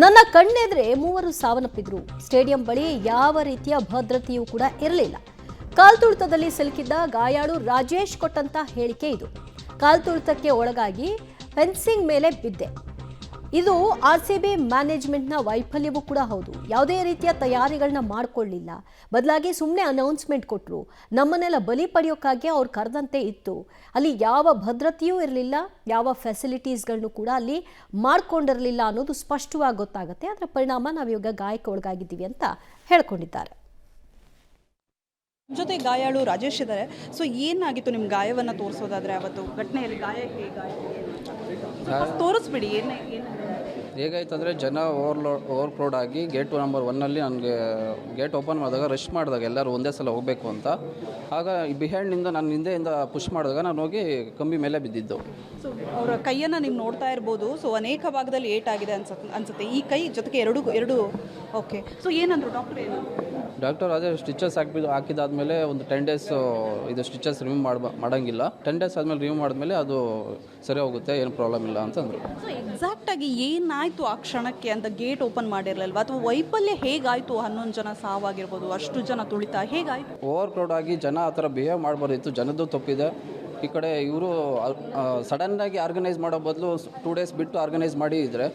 ನನ್ನ ಕಣ್ಣೆದ್ರೆ ಮೂವರು ಸಾವನ್ನಪ್ಪಿದ್ರು. ಸ್ಟೇಡಿಯಂ ಬಳಿ ಯಾವ ರೀತಿಯ ಭದ್ರತೆಯೂ ಕೂಡ ಇರಲಿಲ್ಲ. ಕಾಲ್ತುಳಿತದಲ್ಲಿ ಸಿಲುಕಿದ್ದ ಗಾಯಾಳು ರಾಜೇಶ್ ಕೊಟ್ಟಂತ ಹೇಳಿಕೆ ಇದು. ಕಾಲ್ತುಳಿತಕ್ಕೆ ಒಳಗಾಗಿ ಫೆನ್ಸಿಂಗ್ ಮೇಲೆ ಬಿದ್ದೆ. ಇದು ಆರ್ಸಿಬಿ ಮ್ಯಾನೇಜ್ಮೆಂಟ್ನ ವೈಫಲ್ಯವೂ ಕೂಡ ಹೌದು. ಯಾವುದೇ ರೀತಿಯ ತಯಾರಿಗಳನ್ನ ಮಾಡಿಕೊಳ್ಳಿಲ್ಲ. ಬದಲಾಗಿ ಸುಮ್ಮನೆ ಅನೌನ್ಸ್ಮೆಂಟ್ ಕೊಟ್ಟರು. ನಮ್ಮನ್ನೆಲ್ಲ ಬಲಿ ಪಡೆಯೋಕ್ಕಾಗಿ ಅವ್ರು ಕರೆದಂತೆ ಇತ್ತು. ಅಲ್ಲಿ ಯಾವ ಭದ್ರತೆಯೂ ಇರಲಿಲ್ಲ, ಯಾವ ಫೆಸಿಲಿಟೀಸ್ಗಳನ್ನು ಕೂಡ ಅಲ್ಲಿ ಮಾಡ್ಕೊಂಡಿರಲಿಲ್ಲ ಅನ್ನೋದು ಸ್ಪಷ್ಟವಾಗಿ ಗೊತ್ತಾಗುತ್ತೆ. ಅದರ ಪರಿಣಾಮ ನಾವಿವಾಗ ಗಾಯಕ್ಕೆ ಒಳಗಾಗಿದ್ದೀವಿ ಅಂತ ಹೇಳ್ಕೊಂಡಿದ್ದಾರೆ. ಜೊತೆ ಗಾಯಾಳು ರಾಜೇಶ್ ಇದ್ದಾರೆ. ಸೊ ಏನಾಗಿತ್ತು ನಿಮ್ಮ ಗಾಯವನ್ನು ತೋರಿಸೋದಾದ್ರೆ ಅವತ್ತು ಘಟನೆಯಲ್ಲಿ ಗಾಯ ತೋರಿಸ್ಬಿಡಿ. ಹೇಗಾಯ್ತು ಅಂದರೆ ಜನ ಓವರ್ಕ್ರೌಡ್ ಆಗಿ ಗೇಟ್ ನಂಬರ್ 1ನಲ್ಲಿ ನನಗೆ ಗೇಟ್ ಓಪನ್ ಮಾಡಿದಾಗ ರಶ್ ಮಾಡಿದಾಗ ಎಲ್ಲರೂ ಒಂದೇ ಸಲ ಹೋಗಬೇಕು ಅಂತ. ಆಗ ಬಿಹೈಂಡ್ನಿಂದ ನಾನು ಹಿಂದೆಯಿಂದ ಪುಷ್ ಮಾಡಿದಾಗ ನಾನು ಹೋಗಿ ಕಂಬಿ ಮೇಲೆ ಬಿದ್ದಿದ್ದು. ಸೊ ಅವರ ಕೈಯನ್ನು ನೀವು ನೋಡ್ತಾ ಇರ್ಬೋದು. ಸೊ ಅನೇಕ ಭಾಗದಲ್ಲಿ ಏಟಾಗಿದೆ ಅನ್ಸುತ್ತೆ. ಈ ಕೈ ಜೊತೆಗೆ ಎರಡು ಓಕೆ. ಸೊ ಏನಂದ್ರು ಡಾಕ್ಟರ್ ಅದೇ ಸ್ಟಿಚಸ್ ಹಾಕಿದಾದ್ಮೇಲೆ ಒಂದು 10 ಡೇಸ್ ಇದು ಸ್ಟಿಚಸ್ ರಿಮೂವ್ ಮಾಡೋಂಗಿಲ್ಲ. 10 ಡೇಸ್ ಆದಮೇಲೆ ರಿಮೂವ್ ಮಾಡಿದ್ಮೇಲೆ ಅದು ಸರಿ ಹೋಗುತ್ತೆ, ಏನು ಪ್ರಾಬ್ಲಮ್ ಇಲ್ಲ ಅಂತಂದರು. ಸೊ ಎಕ್ಸಾಕ್ಟಾಗಿ ಏನಾಯಿತು ಆ ಕ್ಷಣಕ್ಕೆ ಅಂತ ಗೇಟ್ ಓಪನ್ ಮಾಡಿರಲಿಲ್ವಾ, ಅಥವಾ ವೈಫಲ್ಯ ಹೇಗಾಯಿತು? 11 ಜನ ಸಾವಾಗಿರ್ಬೋದು, ಅಷ್ಟು ಜನ ತುಳಿತ ಹೇಗಾಯಿತು? ಓವರ್ ಕ್ರೌಡ್ ಆಗಿ ಜನ ಆ ಥರ ಬಿಹೇವ್ ಮಾಡಬಾರ್ದಿತ್ತು. ಜನದ್ದು ತಪ್ಪಿದೆ. ಈ ಕಡೆ ಇವರು ಸಡನ್ನಾಗಿ ಆರ್ಗನೈಸ್ ಮಾಡೋ ಬದಲು 2 ಡೇಸ್ ಬಿಟ್ಟು ಆರ್ಗನೈಸ್ ಮಾಡಿದರೆ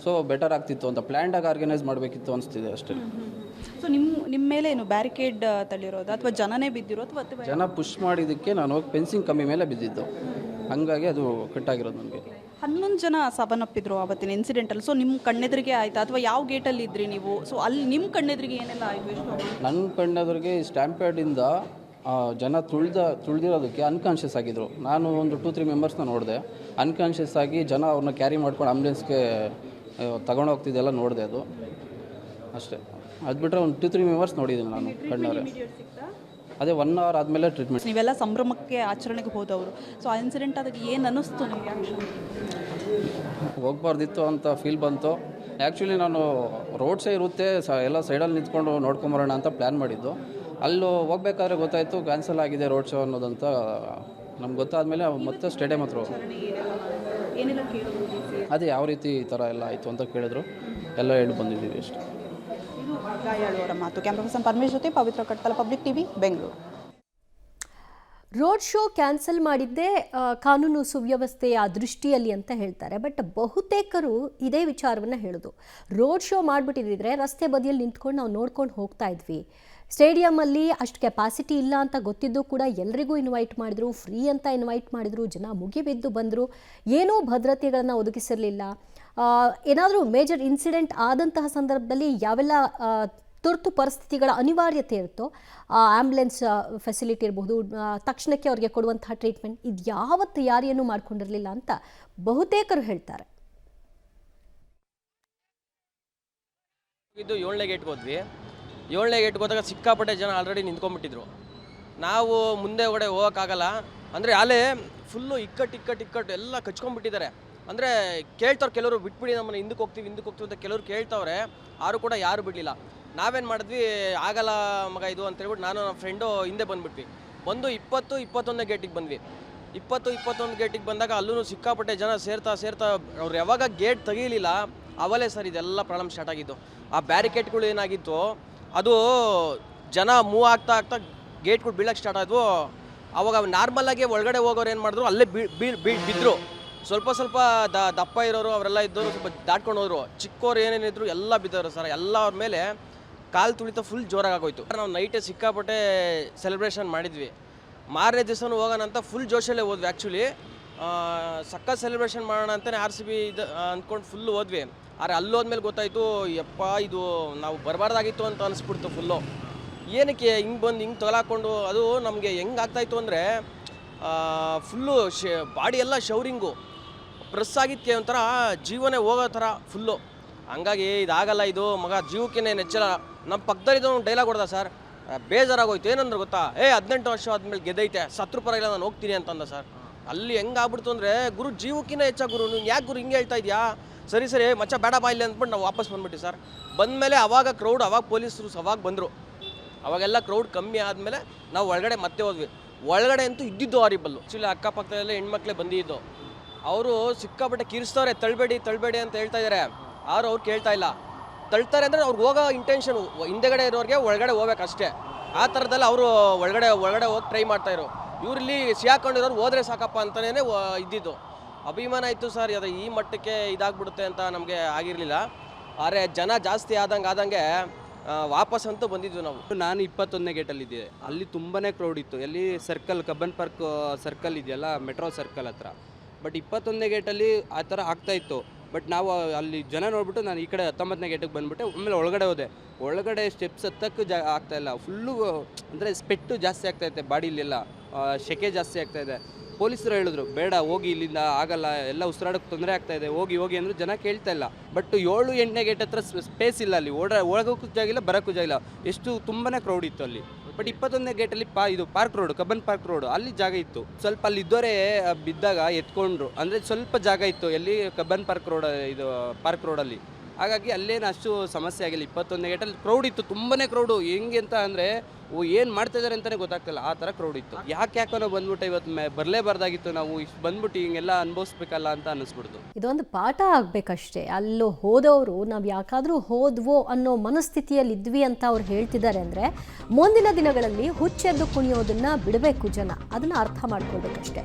ಸೊ ಬೆಟರ್ ಆಗ್ತಿತ್ತು ಅಂತ. ಪ್ಲ್ಯಾಂಡಾಗಿ ಆರ್ಗನೈಸ್ ಮಾಡಬೇಕಿತ್ತು ಅನಿಸ್ತಿದೆ ಅಷ್ಟೇ. ಸೊ ನಿಮ್ಮ ಮೇಲೆ ಏನು ಬ್ಯಾರಿಕೇಡ್ ತಳ್ಳಿರೋದು ಅಥವಾ ಜನನೇ ಬಿದ್ದಿರೋ ಅಥವಾ ಜನ ಪುಷ್ ಮಾಡಿದ್ದಕ್ಕೆ ನಾನು ಹೋಗಿ ಫೆನ್ಸಿಂಗ್ ಕಮ್ಮಿ ಮೇಲೆ ಬಿದ್ದಿದ್ದು, ಹಂಗಾಗಿ ಅದು ಕಟ್ಟಾಗಿರೋದು ನನಗೆ. 11 ಜನ ಸಾವನ್ನಪ್ಪಿದ್ರು ಆವತ್ತಿನ ಇನ್ಸಿಡೆಂಟಲ್ಲಿ. ಸೊ ನಿಮ್ಮ ಕಣ್ಣೆದುರಿಗೆ ಆಯಿತಾ ಅಥವಾ ಯಾವ ಗೇಟಲ್ಲಿ ಇದ್ರಿ ನೀವು? ಸೊ ಅಲ್ಲಿ ನಿಮ್ಮ ಕಣ್ಣೆದುರಿಗೆ ಏನೆಲ್ಲ ಆಯಿತು? ನನ್ನ ಕಣ್ಣೆದುರಿಗೆ ಸ್ಟ್ಯಾಂಪೇಡಿಂದ ಜನ ತುಳಿದಿರೋದಕ್ಕೆ ಅನ್ಕಾನ್ಷಿಯಸ್ ಆಗಿದ್ದರು. ನಾನು ಒಂದು 2-3 ಮೆಂಬರ್ಸ್ನ ನೋಡಿದೆ. ಅನ್ಕಾನ್ಷಿಯಸ್ ಆಗಿ ಜನ ಅವ್ರನ್ನ ಕ್ಯಾರಿ ಮಾಡ್ಕೊಂಡು ಆಂಬುಲೆನ್ಸ್ಗೆ ತಗೊಂಡು ಹೋಗ್ತಿದ್ದೆಲ್ಲ ನೋಡಿದೆ. ಅದು ಅಷ್ಟೇ. ಅದು ಬಿಟ್ಟರೆ ಒಂದು 2-3 ಮೆಂಬರ್ಸ್ ನೋಡಿದ್ದೀನಿ ನಾನು ಕಣ್ಣವರೇ. ಅದೇ 1 ಅವರ್ ಆದಮೇಲೆ ಟ್ರೀಟ್ಮೆಂಟ್. ನೀವೆಲ್ಲ ಸಂಭ್ರಮಕ್ಕೆ ಆಚರಣೆಗೆ ಹೋದವರು. ಸೊ ಆ ಇನ್ಸಿಡೆಂಟ್ ಅದಕ್ಕೆ ಏನು ಅನ್ನಿಸ್ತು ನಿಮಗೆ? ಹೋಗ್ಬಾರ್ದಿತ್ತು ಅಂತ ಫೀಲ್ ಬಂತು. ಆ್ಯಕ್ಚುಲಿ ನಾನು ರೋಡ್ ಸೈಡ್ ಇರುತ್ತೆ, ಎಲ್ಲ ಸೈಡಲ್ಲಿ ನಿಂತ್ಕೊಂಡು ನೋಡ್ಕೊಂಬರೋಣ ಅಂತ ಪ್ಲ್ಯಾನ್ ಮಾಡಿದ್ದು. ಅಲ್ಲೂ ಹೋಗ್ಬೇಕಾದ್ರೆ ಗೊತ್ತಾಯಿತು ಕ್ಯಾನ್ಸಲ್ ಆಗಿದೆ ರೋಡ್ ಶೋ ಅನ್ನೋದಂತ. ನಮ್ಗೆ ಗೊತ್ತಾದಮೇಲೆ ಮತ್ತೆ ಸ್ಟೇಡಿಯಂ ಹತ್ರ ಅದೇ ಯಾವ ರೀತಿ ಈ ಥರ ಎಲ್ಲ ಆಯಿತು ಅಂತ ಕೇಳಿದ್ರು. ಎಲ್ಲ ಹೇಳಿ ಬಂದಿದ್ದೀವಿ ಅಷ್ಟೇ. ಗಾಯಾಳು ಅವರ ಮಾತು. ಕ್ಯಾಮ್ರಾ ಪರ್ಸನ್ ಪರಮೇಶ್ ಜೊತೆ Pavitra Katkala, public TV, Bengaluru. Road show cancel ಮಾಡಿದ್ದೇ ಕಾನೂನು ಸುವ್ಯವಸ್ಥೆಯ ದೃಷ್ಟಿಯಲ್ಲಿ ಅಂತ ಹೇಳ್ತಾರೆ. ಬಟ್ ಬಹುತೇಕರು ಇದೇ ವಿಚಾರವನ್ನು ಹೇಳೋದು. ರೋಡ್ ಶೋ ಮಾಡಿಬಿಟ್ಟಿದ್ರೆ ರಸ್ತೆ ಬದಿಯಲ್ಲಿ ನಿಂತ್ಕೊಂಡು ನಾವು ನೋಡ್ಕೊಂಡು ಹೋಗ್ತಾ ಇದ್ವಿ. ಸ್ಟೇಡಿಯಮಲ್ಲಿ ಅಷ್ಟು ಕೆಪಾಸಿಟಿ ಇಲ್ಲ ಅಂತ ಗೊತ್ತಿದ್ದು ಕೂಡ ಎಲ್ರಿಗೂ ಇನ್ವೈಟ್ ಮಾಡಿದ್ರು, ಫ್ರೀ ಅಂತ ಇನ್ವೈಟ್ ಮಾಡಿದ್ರು. ಜನ ಮುಗಿಬಿದ್ದು ಬಂದರು. ಏನೂ ಭದ್ರತೆಗಳನ್ನು ಒದಗಿಸಿರಲಿಲ್ಲ. ಏನಾದರೂ ಮೇಜರ್ ಇನ್ಸಿಡೆಂಟ್ ಆದಂತಹ ಸಂದರ್ಭದಲ್ಲಿ ಯಾವೆಲ್ಲ ತುರ್ತು ಪರಿಸ್ಥಿತಿಗಳ ಅನಿವಾರ್ಯತೆ ಇರುತ್ತೋ, ಆ್ಯಂಬುಲೆನ್ಸ್ ಫೆಸಿಲಿಟಿ ಇರಬಹುದು, ತಕ್ಷಣಕ್ಕೆ ಅವ್ರಿಗೆ ಕೊಡುವಂತಹ ಟ್ರೀಟ್ಮೆಂಟ್, ಇದು ಯಾವ ತಯಾರಿಯನ್ನು ಮಾಡ್ಕೊಂಡಿರಲಿಲ್ಲ ಅಂತ ಬಹುತೇಕರು ಹೇಳ್ತಾರೆ. ಇದು 7ನೇ ಗೇಟ್ಗೆ ಹೋದ್ವಿ. 7ನೇ ಗೇಟ್ಗೆ ಹೋದಾಗ ಸಿಕ್ಕಾಪಟ್ಟೆ ಜನ ಆಲ್ರೆಡಿ ನಿಂತ್ಕೊಂಡ್ಬಿಟ್ಟಿದ್ರು. ನಾವು ಮುಂದೆ ಒಡೆ ಹೋಗೋಕ್ಕಾಗಲ್ಲ. ಅಂದರೆ ಅಲ್ಲೇ ಫುಲ್ಲು ಇಕ್ಕಟ್ಟು ಎಲ್ಲ ಕಚ್ಕೊಂಡ್ಬಿಟ್ಟಿದ್ದಾರೆ. ಅಂದರೆ ಕೇಳ್ತವ್ರು ಕೆಲವರು, ಬಿಟ್ಬಿಡಿ ನಮ್ಮನ್ನು ಹಿಂದಕ್ಕೆ ಹೋಗ್ತೀವಿ ಅಂತ ಕೆಲವರು ಕೇಳ್ತವ್ರೆ. ಆರು ಕೂಡ ಯಾರು ಬಿಡಲಿಲ್ಲ. ನಾವೇನು ಮಾಡಿದ್ವಿ, ಆಗಲ್ಲ ಮಗ ಇದು ಅಂತ ಹೇಳ್ಬಿಟ್ಟು ನಾನು ನಮ್ಮ ಫ್ರೆಂಡು ಹಿಂದೆ ಬಂದುಬಿಟ್ವಿ. ಬಂದು 20-21ನೇ ಗೇಟಿಗೆ ಬಂದ್ವಿ. 20-21 ಗೇಟಿಗೆ ಬಂದಾಗ ಅಲ್ಲೂ ಸಿಕ್ಕಾಪಟ್ಟೆ ಜನ ಸೇರ್ತಾ ಅವ್ರು ಯಾವಾಗ ಗೇಟ್ ತೆಗೀಲಿಲ್ಲ ಅವಲೇ ಸರ್ ಇದೆಲ್ಲ ಪ್ರಾಬ್ಲಮ್ ಸ್ಟಾರ್ಟ್ ಆಗಿದ್ದು. ಆ ಬ್ಯಾರಿಕೇಡ್ಗಳು ಏನಾಗಿತ್ತು, ಅದು ಜನ ಮೂವ್ ಆಗ್ತಾ ಗೇಟ್ಗಳು ಬೀಳಕ್ಕೆ ಸ್ಟಾರ್ಟ್ ಆದವು. ಅವಾಗ ನಾರ್ಮಲಾಗಿ ಒಳಗಡೆ ಹೋಗೋರು ಏನು ಮಾಡಿದ್ರು, ಅಲ್ಲೇ ಬಿದ್ದರು. ಸ್ವಲ್ಪ ದಪ್ಪ ಇರೋರು ಅವರೆಲ್ಲ ಇದ್ದವರು ಸ್ವಲ್ಪ ದಾಟ್ಕೊಂಡು ಹೋದ್ರು. ಚಿಕ್ಕವ್ರು ಏನೇನಿದ್ರು ಎಲ್ಲ ಬಿದ್ದವರು ಸರ್. ಎಲ್ಲ ಅವ್ರ ಮೇಲೆ ಕಾಲು ತುಳಿತ ಫುಲ್ ಜೋರಾಗಿ ಆಗೋಯ್ತು. ನಾವು ನೈಟೇ ಸಿಕ್ಕಾಪಟ್ಟೆ ಸೆಲೆಬ್ರೇಷನ್ ಮಾಡಿದ್ವಿ. ಮಾರನೇ ದಿವಸನೂ ಹೋಗೋಣ ಅಂತ ಫುಲ್ ಜೋಶಲ್ಲೇ ಹೋದ್ವಿ. ಆ್ಯಕ್ಚುಲಿ ಸಖತ್ ಸೆಲೆಬ್ರೇಷನ್ ಮಾಡೋಣ ಅಂತಲೇ RCB ಇದು ಅಂದ್ಕೊಂಡು ಫುಲ್ಲು ಹೋದ್ವಿ. ಆದರೆ ಅಲ್ಲೋದ್ಮೇಲೆ ಗೊತ್ತಾಯಿತು, ಯಪ್ಪ ಇದು ನಾವು ಬರಬಾರ್ದಾಗಿತ್ತು ಅಂತ ಅನಿಸ್ಬಿಡ್ತು ಫುಲ್ಲು. ಏನಕ್ಕೆ ಹಿಂಗೆ ತಗೊಳಾಕೊಂಡು ಅದು ನಮಗೆ ಹೆಂಗೆ ಆಗ್ತಾಯಿತ್ತು ಅಂದರೆ ಫುಲ್ಲು ಬಾಡಿ ಎಲ್ಲ ಶೌರಿಂಗು ಪ್ರೆಸ್ ಆಗಿದ್ದಕ್ಕೆ ಒಂಥರ ಜೀವನೇ ಹೋಗೋ ಥರ ಫುಲ್ಲು. ಹಂಗಾಗಿ ಇದಾಗಲ್ಲ, ಇದು ಮಗ ಜೀವಕ್ಕೇನೆ ನೆಚ್ಚಲ್ಲ. ನಮ್ಮ ಪಕ್ಕದಲ್ಲಿದ್ದು ಡೈಲಾಗ್ ಹೊಡೆದ ಸರ್, ಬೇಜಾರಾಗೋಯ್ತು. ಏನಂದ್ರೆ ಗೊತ್ತಾ, 18 ವರ್ಷ ಆದಮೇಲೆ ಗೆದ್ದೈತೆ, ಸತ್ರು ಪರವಾಗಿಲ್ಲ ನಾನು ಹೋಗ್ತೀನಿ ಅಂತಂದ ಸರ್. ಅಲ್ಲಿ ಹೆಂಗಾಗ್ಬಿಡ್ತು ಅಂದರೆ, ಗುರು ಜೀವಕ್ಕಿಂತ ಹೆಚ್ಚಾಗಿ ಗುರು, ನೀನು ಯಾಕೆ ಗುರು ಹಿಂಗೆ ಹೇಳ್ತಾ ಇದೆಯಾ? ಸರಿ ಮಚ್ಚ ಬೇಡ ಬಾ ಇಲ್ಲಿ ಅಂದ್ಬಿಟ್ಟು ನಾವು ವಾಪಸ್ ಬಂದ್ಬಿಟ್ಟು ಸರ್. ಬಂದಮೇಲೆ ಅವಾಗ ಕ್ರೌಡ್, ಅವಾಗ ಪೊಲೀಸರು ಅವಾಗ ಬಂದರು. ಅವಾಗೆಲ್ಲ ಕ್ರೌಡ್ ಕಮ್ಮಿ ಆದಮೇಲೆ ನಾವು ಒಳಗಡೆ ಮತ್ತೆ ಹೋದ್ವಿ. ಒಳಗಡೆ ಅಂತೂ ಇದ್ದಿದ್ದು ಹಾರಿಬಲ್ಲು. ಆ್ಯಕ್ಚುಲಿ ಅಕ್ಕಪಕ್ಕದಲ್ಲೇ ಹೆಣ್ಮಕ್ಳೇ ಬಂದಿದ್ದು. ಅವರು ಸಿಕ್ಕಾಪಟ್ಟೆ ಕಿರಿಸ್ತವ್ರೆ, ತಳ್ಬೇಡಿ ಅಂತ ಹೇಳ್ತಾ ಇದ್ದಾರೆ. ಆರು ಅವ್ರು ಕೇಳ್ತಾ ಇಲ್ಲ. ತಳ್ತಾರೆ ಅಂದರೆ ಅವ್ರಿಗೆ ಹೋಗೋ ಇಂಟೆನ್ಷನು ಹಿಂದೆಗಡೆ ಇರೋರಿಗೆ ಒಳಗಡೆ ಹೋಗ್ಬೇಕಷ್ಟೇ. ಆ ಥರದಲ್ಲಿ ಅವರು ಒಳಗಡೆ ಹೋಗಿ ಟ್ರೈ ಮಾಡ್ತಾಯಿದ್ರು. ಇವರಲ್ಲಿ ಸಿಹಾಕೊಂಡಿರೋರು ಹೋದ್ರೆ ಸಾಕಪ್ಪ ಅಂತಲೇ ಇದ್ದಿದ್ದು. ಅಭಿಮಾನ ಇತ್ತು ಸರ್, ಅದು ಈ ಮಟ್ಟಕ್ಕೆ ಇದಾಗ್ಬಿಡುತ್ತೆ ಅಂತ ನಮಗೆ ಆಗಿರಲಿಲ್ಲ. ಆದರೆ ಜನ ಜಾಸ್ತಿ ಆದಂಗೆ ವಾಪಸ್ ಅಂತೂ ಬಂದಿದ್ವಿ ನಾವು. ನಾನು 21ನೇ ಗೇಟಲ್ಲಿದ್ದೆ. ಅಲ್ಲಿ ತುಂಬಾ ಕ್ರೌಡ್ ಇತ್ತು. ಎಲ್ಲಿ ಸರ್ಕಲ್ ಕಬ್ಬನ್ ಪಾರ್ಕ್ ಸರ್ಕಲ್ ಇದೆಯಲ್ಲ, ಮೆಟ್ರೋ ಸರ್ಕಲ್ ಹತ್ರ. ಬಟ್ 21ನೇ ಗೇಟಲ್ಲಿ ಆ ಥರ ಆಗ್ತಾಯಿತ್ತು. ಬಟ್ ನಾವು ಅಲ್ಲಿ ಜನ ನೋಡ್ಬಿಟ್ಟು ನಾನು ಈ ಕಡೆ 19ನೇ ಗೇಟಿಗೆ ಬಂದುಬಿಟ್ಟೆ. ಆಮೇಲೆ ಒಳಗಡೆ ಹೋದೆ. ಒಳಗಡೆ ಸ್ಟೆಪ್ಸ್ ಹತ್ತಕ್ಕೆ ಆಗ್ತಾಯಿಲ್ಲ. ಫುಲ್ಲು ಅಂದರೆ ಸ್ಪೆಟ್ಟು ಜಾಸ್ತಿ ಆಗ್ತಾಯಿದೆ ಬಾಡಿಲೆಲ್ಲ, ಸೆಕೆ ಜಾಸ್ತಿ ಆಗ್ತಾಯಿದೆ. ಪೊಲೀಸರು ಹೇಳಿದ್ರು ಬೇಡ ಹೋಗಿ, ಇಲ್ಲಿಂದ ಆಗಲ್ಲ, ಎಲ್ಲ ಉಸಿರಾಡೋಕ್ಕೆ ತೊಂದರೆ ಆಗ್ತಾಯಿದೆ, ಹೋಗಿ ಅಂದರು. ಜನ ಕೇಳ್ತಾ ಇಲ್ಲ. ಬಟ್ 7-8ನೇ ಗೇಟ್ ಹತ್ರ ಸ್ಪೇಸ್ ಇಲ್ಲ. ಅಲ್ಲಿ ಒಳಗೋಕ್ಕೂ ಜಾಗ ಇಲ್ಲ, ಬರೋಕ್ಕೂ ಜಾಗ ಇಲ್ಲ. ಎಷ್ಟು ತುಂಬಾ ಕ್ರೌಡ್ ಇತ್ತು ಅಲ್ಲಿ. ಬಟ್ 21ನೇ ಗೇಟಲ್ಲಿ ಇದು park road, Cubbon park road, ಅಲ್ಲಿ ಜಾಗ ಇತ್ತು. ಸ್ವಲ್ಪ ಅಲ್ಲಿ ಇದ್ದವರೇ ಬಿದ್ದಾಗ ಎತ್ಕೊಂಡ್ರು. ಅಂದರೆ ಸ್ವಲ್ಪ ಜಾಗ ಇತ್ತು ಎಲ್ಲಿ, ಕಬ್ಬನ್ ಪಾರ್ಕ್ ರೋಡ್, ಇದು ಪಾರ್ಕ್ ರೋಡಲ್ಲಿ. ಹಾಗಾಗಿ ಅಲ್ಲೇನು ಅಷ್ಟು ಸಮಸ್ಯೆ ಆಗಿಲ್ಲ. 21ನೇ ಗೇಟಲ್ಲಿ ಕ್ರೌಡ್ ಇತ್ತು, ತುಂಬಾ ಕ್ರೌಡು. ಹೆಂಗೆ ಅಂತ ಅಂದರೆ ಏನು ಮಾಡ್ತಾಯಿದ್ದಾರೆ ಅಂತಲೇ ಗೊತ್ತಾಗ್ತಿಲ್ಲ, ಆ ಥರ ಕ್ರೌಡ್ ಇತ್ತು. ಯಾಕೋ ಬಂದ್ಬಿಟ್ಟು ಇವತ್ತು ಬರಲೇಬಾರ್ದಾಗಿತ್ತು, ನಾವು ಇಷ್ಟು ಬಂದ್ಬಿಟ್ಟು ಹಿಂಗೆಲ್ಲ ಅನುಭವಿಸ್ಬೇಕಲ್ಲ ಅಂತ ಅನ್ನಿಸ್ಬಿಡ್ತು. ಇದೊಂದು ಪಾಠ ಆಗಬೇಕಷ್ಟೇ. ಅಲ್ಲೂ ಹೋದವರು ನಾವು ಯಾಕಾದರೂ ಹೋದ್ವೋ ಅನ್ನೋ ಮನಸ್ಥಿತಿಯಲ್ಲಿ ಇದ್ವಿ ಅಂತ ಅವ್ರು ಹೇಳ್ತಿದ್ದಾರೆ ಅಂದರೆ, ಮುಂದಿನ ದಿನಗಳಲ್ಲಿ ಹುಚ್ಚೆದ್ದು ಕುಣಿಯೋದನ್ನು ಬಿಡಬೇಕು ಜನ. ಅದನ್ನು ಅರ್ಥ ಮಾಡ್ಕೊಳ್ಬೇಕಷ್ಟೇ.